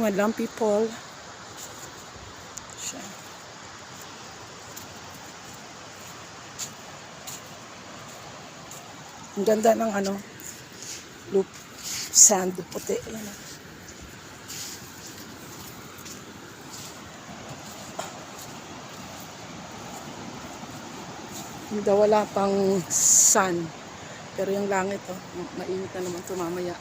madlang people. Siya. Ang ganda ng ano, loop sand, puti. Ayan. Hindi wala pang sun. Pero yung langit, oh, mainit na naman ito mamaya.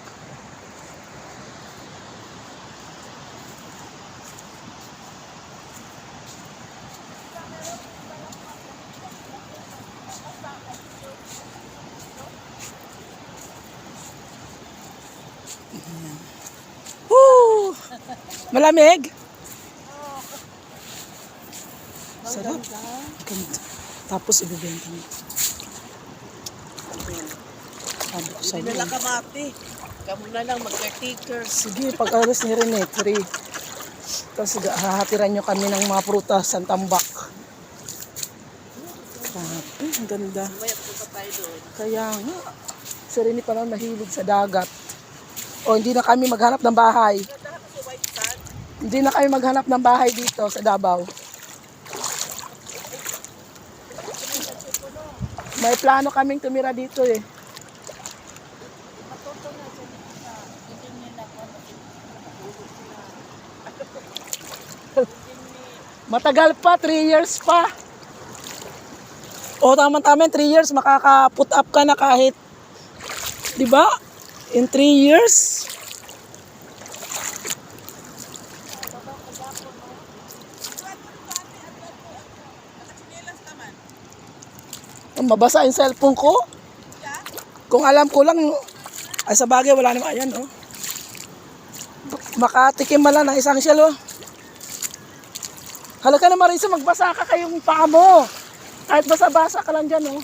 Woo! Malamig? Sarap. Ganda. Tapos ibibenta mo. Hindi na lang kamati. Kamu na lang mag-caretaker. Sige, pag-alas ni Rene, 3. Tapos hahatiran nyo kami ng mga prutas, ang tambak. Ang ganda. Mamaya punta tayo doon. Kaya nga, si Rene pa lang mahilig sa dagat. O, hindi na kami maghanap ng bahay. Hindi na kami maghanap ng bahay dito sa Davao. May plano kaming tumira dito eh. Matagal pa, 3 years pa. O tama-tama 3 years, makaka-put up ka na kahit, di ba? In 3 years. Mabasa yung cellphone ko. Kung alam ko lang, ay sa bagay wala naman. Ayan, oh. Makatikim man lang ng isang shell, oh. Halika na Marisa, magbasa ka kayong paa mo. Kahit basa-basa ka lang dyan, oh.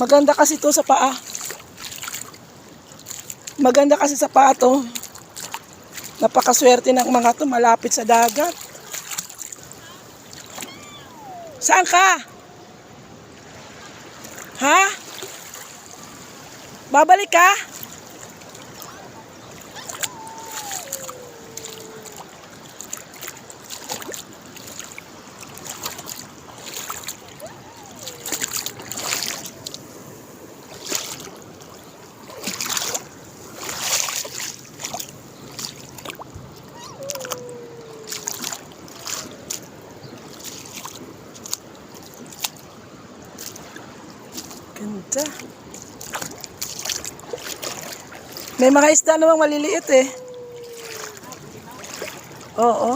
Maganda kasi to sa paa. Maganda kasi sa paa to. Napakaswerte ng mga to, malapit sa dagat. Saan ka? Ha? Babalik ka? Ganda. May mga isda namang maliliit eh. Oo.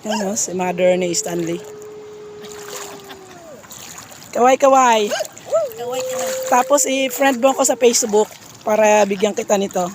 Yan o, si Mother ni Stanley. Kaway-kaway. Tapos i-friend mo ko sa Facebook para bigyan kita nito.